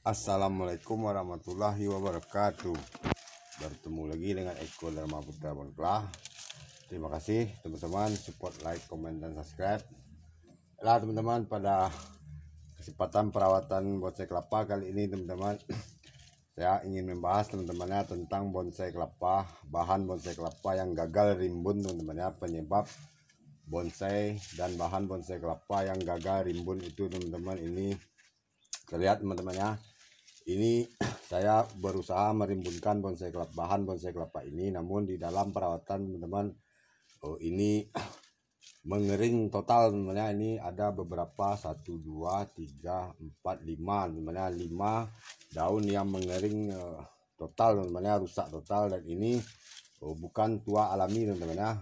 Assalamualaikum warahmatullahi wabarakatuh. Bertemu lagi dengan Eko Dharma Putra Bangklah. Terima kasih teman-teman, support, like, comment, dan subscribe. Lah teman-teman, pada kesempatan perawatan bonsai kelapa kali ini teman-teman, saya ingin membahas teman-temannya tentang bonsai kelapa, bahan bonsai kelapa yang gagal rimbun teman-temannya, penyebab bonsai dan bahan bonsai kelapa yang gagal rimbun itu teman-teman. Ini terlihat teman-temannya, ini saya berusaha merimbunkan bahan bonsai kelapa ini, namun di dalam perawatan teman-teman, ini mengering total teman-teman. Ini ada beberapa 1 2 3 4 5 teman-teman, 5 daun yang mengering total teman-teman, rusak total. Dan ini bukan tua alami teman-teman,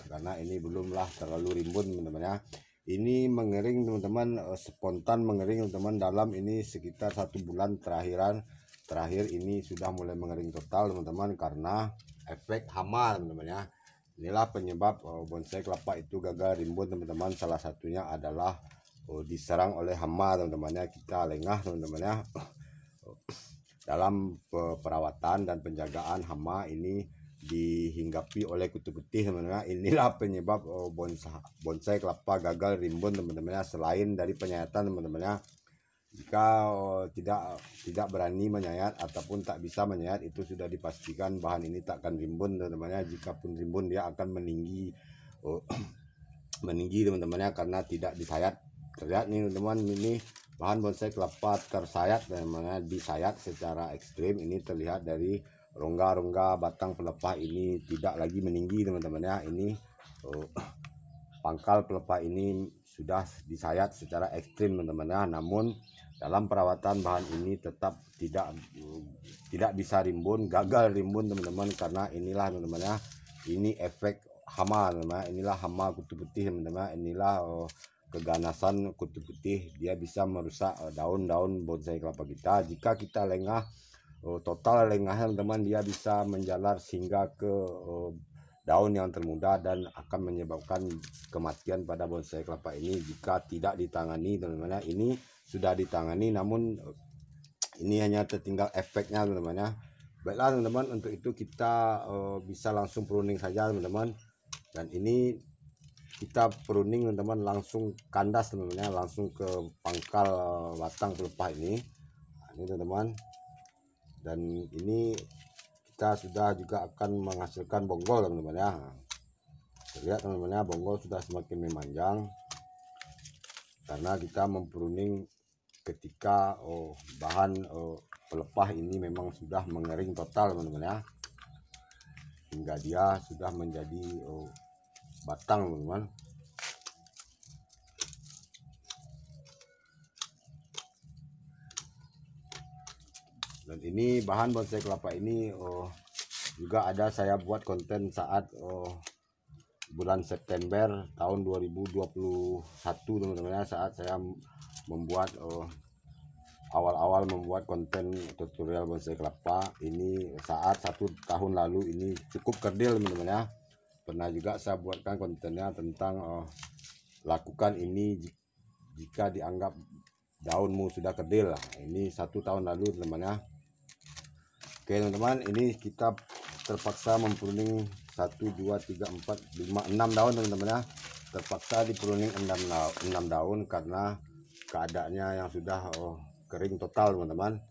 karena ini belumlah terlalu rimbun teman-teman. Ini mengering teman-teman, spontan mengering teman-teman. Dalam ini sekitar 1 bulan terakhir ini sudah mulai mengering total teman-teman, karena efek hama teman-teman. Inilah penyebab bonsai kelapa itu gagal rimbun teman-teman. Salah satunya adalah diserang oleh hama teman-teman. Kita lengah teman-teman, dalam perawatan dan penjagaan hama ini dihinggapi oleh kutu putih teman-teman. Inilah penyebab bonsai kelapa gagal rimbun teman-teman. Selain dari penyayatan teman-teman, jika tidak berani menyayat ataupun tak bisa menyayat, itu sudah dipastikan bahan ini tak akan rimbun teman-teman. Jikapun rimbun, dia akan meninggi teman-teman, karena tidak disayat. Terlihat nih teman-teman, ini bahan bonsai kelapa tersayat teman-teman, disayat secara ekstrim. Ini terlihat dari rongga-rongga batang pelepah ini tidak lagi meninggi teman-teman. Ini pangkal pelepah ini sudah disayat secara ekstrim teman-teman. Namun dalam perawatan bahan ini tetap tidak bisa rimbun, gagal rimbun teman-teman, karena inilah teman-teman, ini efek hama teman-teman. Inilah hama kutu putih teman-teman. Inilah keganasan kutu putih, dia bisa merusak daun-daun bonsai kelapa kita. Jika kita lengah, total lengahnya teman-teman, dia bisa menjalar hingga ke daun yang termuda dan akan menyebabkan kematian pada bonsai kelapa ini jika tidak ditangani teman-teman. Ini sudah ditangani, namun ini hanya tertinggal efeknya teman-teman. Baiklah teman-teman, untuk itu kita bisa langsung pruning saja teman-teman. Dan ini kita pruning teman-teman, langsung kandas teman-teman, langsung ke pangkal batang pelepah ini. Ini teman-teman, dan ini kita sudah juga akan menghasilkan bonggol teman-teman ya. Lihat teman-teman, bonggol sudah semakin memanjang karena kita mempruning ketika bahan pelepah ini memang sudah mengering total teman-teman ya, hingga dia sudah menjadi batang teman-teman. Dan ini bahan bonsai kelapa ini juga ada saya buat konten saat bulan September tahun 2021 teman-teman, saat saya membuat awal-awal membuat konten tutorial bonsai kelapa ini saat 1 tahun lalu. Ini cukup kerdil teman-teman ya. Pernah juga saya buatkan kontennya tentang lakukan ini jika dianggap daunmu sudah kerdil. Ini 1 tahun lalu teman-teman ya. Oke teman-teman, ini kita terpaksa mempruning 1 2 3 4 5 6 daun teman-teman ya. Terpaksa dipruning 6 daun karena keadaannya yang sudah kering total teman-teman.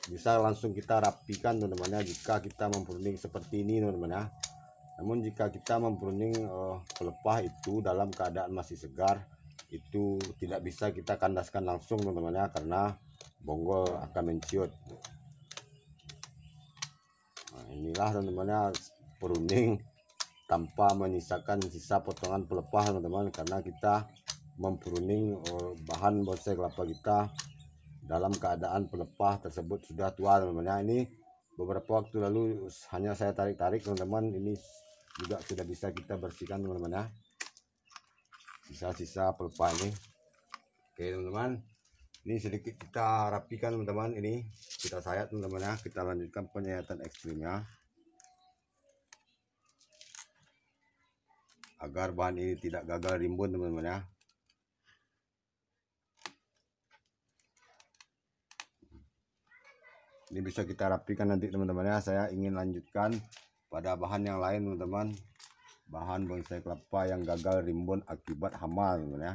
Bisa langsung kita rapikan teman-teman ya jika kita mempruning seperti ini teman-teman ya. Namun jika kita mempruning pelepah itu dalam keadaan masih segar, itu tidak bisa kita kandaskan langsung teman-teman ya, karena bonggol akan menciut. Nah, inilah teman-teman ya, pruning tanpa menyisakan sisa potongan pelepah teman-teman, karena kita mempruning bahan bonsai kelapa kita dalam keadaan pelepah tersebut sudah tua teman-teman. Ini beberapa waktu lalu hanya saya tarik-tarik teman-teman, ini juga sudah bisa kita bersihkan teman-teman ya, sisa-sisa pelepah ini. Oke teman-teman, ini sedikit kita rapikan teman-teman, ini kita sayat teman-teman ya. Kita lanjutkan penyayatan ekstrimnya agar bahan ini tidak gagal rimbun teman-teman ya. Ini bisa kita rapikan nanti teman-teman ya. Saya ingin lanjutkan pada bahan yang lain teman-teman, bahan bonsai kelapa yang gagal rimbun akibat hama teman-teman ya.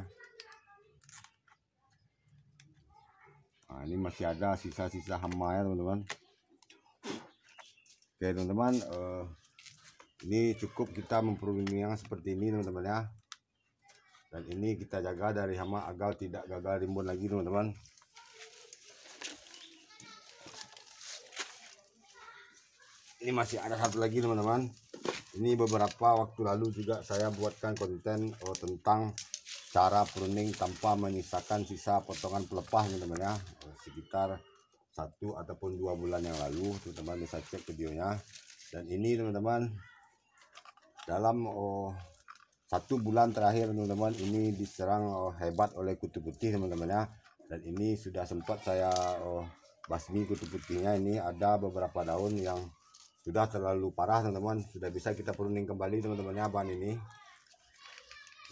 Nah, ini masih ada sisa-sisa hama ya teman-teman. Oke teman-teman, ini cukup kita mempruning yang seperti ini teman-teman ya. Dan ini kita jaga dari hama agar tidak gagal rimbun lagi teman-teman. Ini masih ada satu lagi teman-teman. Ini beberapa waktu lalu juga saya buatkan konten tentang cara pruning tanpa menyisakan sisa potongan pelepah teman-teman ya. Sekitar 1 ataupun 2 bulan yang lalu teman-teman bisa cek videonya. Dan ini teman-teman dalam 1 bulan terakhir teman-teman ini diserang hebat oleh kutu putih teman-teman ya. Dan ini sudah sempat saya basmi kutu putihnya. Ini ada beberapa daun yang sudah terlalu parah teman-teman, sudah bisa kita pruning kembali teman-teman ya. Bahan ini,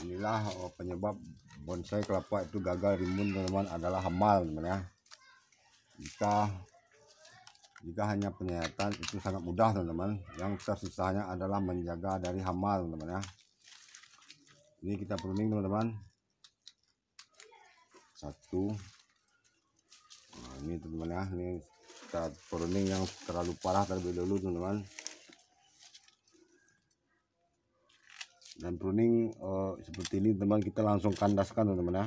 inilah penyebab bonsai kelapa itu gagal rimbun teman-teman, adalah hama teman-teman ya. Jika hanya penyayatan itu sangat mudah teman-teman, yang tersusahnya adalah menjaga dari hama teman-teman ya. Ini kita pruning teman-teman, 1. Nah, ini teman-teman ya, ini kita pruning yang terlalu parah terlebih dahulu teman-teman. Dan pruning seperti ini teman, kita langsung kandaskan teman-teman ya.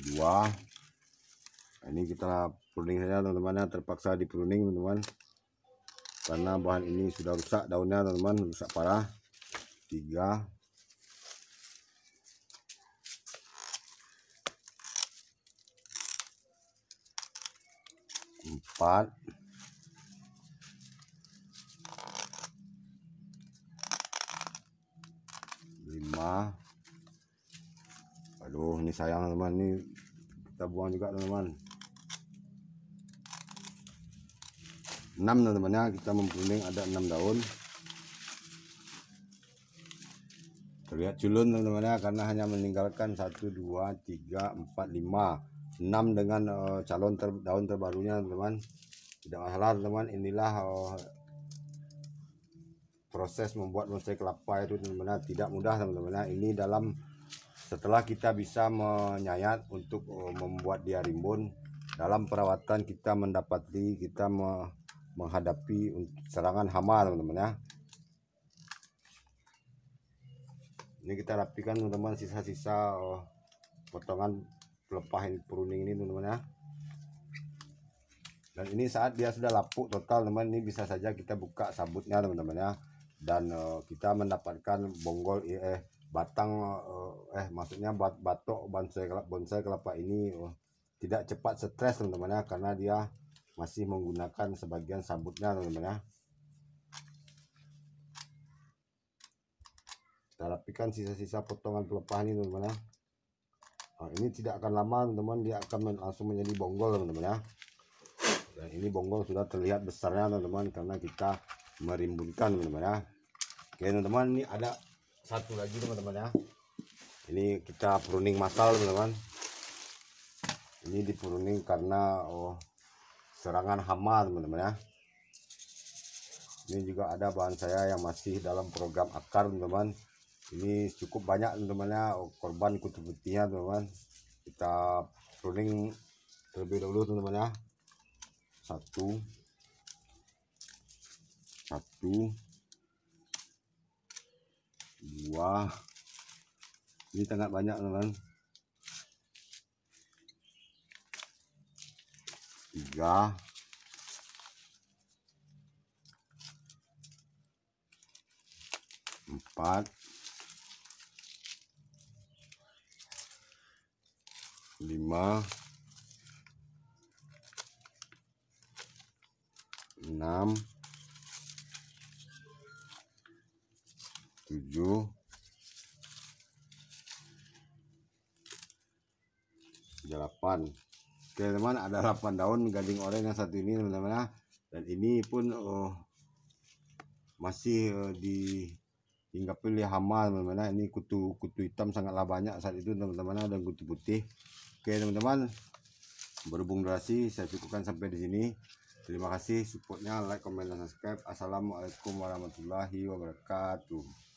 Dua. Nah, ini kita pruning saja teman-teman ya, terpaksa di pruning teman-teman karena bahan ini sudah rusak daunnya teman-teman, rusak parah. 3. 4. 5. Aduh, ini sayang teman, ini kita buang juga teman-teman. 6 teman-teman ya, kita mempruning ada 6 daun. Terlihat culun teman-teman ya, karena hanya meninggalkan 1, 2, 3, 4, 5, 6 dengan calon daun terbarunya teman-teman. Tidak masalah teman-teman, inilah proses membuat bonsai kelapa itu teman-teman, tidak mudah teman-teman. Ini setelah kita bisa menyayat untuk membuat dia rimbun, dalam perawatan kita menghadapi serangan hama teman-teman ya. Ini kita rapikan teman-teman sisa-sisa potongan pelepah pruning ini teman-teman ya. Dan ini saat dia sudah lapuk total teman, ini bisa saja kita buka sabutnya teman-teman ya. Dan kita mendapatkan maksudnya batok bonsai kelapa ini tidak cepat stres teman-teman ya, karena dia masih menggunakan sebagian sabutnya teman-teman ya. Kita rapikan sisa-sisa potongan pelepah ini teman-teman ya. Nah, ini tidak akan lama teman-teman, dia akan langsung menjadi bonggol teman-teman ya. Dan ini bonggol sudah terlihat besarnya teman-teman, karena kita merimbunkan teman-teman ya. Oke teman-teman, ini ada satu lagi teman-teman ya. Ini kita pruning massal teman-teman. Ini di pruning karena serangan hama teman-teman ya. Ini juga ada bahan saya yang masih dalam program akar teman-teman. Ini cukup banyak teman-teman ya, korban kutu putihnya teman-teman. Kita pruning terlebih dahulu teman-teman ya. 1, 2. Ini sangat banyak teman-teman. 3. 4. 5. 6. 7. 8. Oke teman, ada 8 daun gading oranye yang satu ini teman-teman ya. Dan ini pun masih hingga pilih hama teman-teman. Ini kutu hitam sangatlah banyak saat itu teman-teman, dan kutu putih. Oke teman-teman, berhubung durasi saya cukupkan sampai di sini. Terima kasih supportnya, like, comment, dan subscribe. Assalamualaikum warahmatullahi wabarakatuh.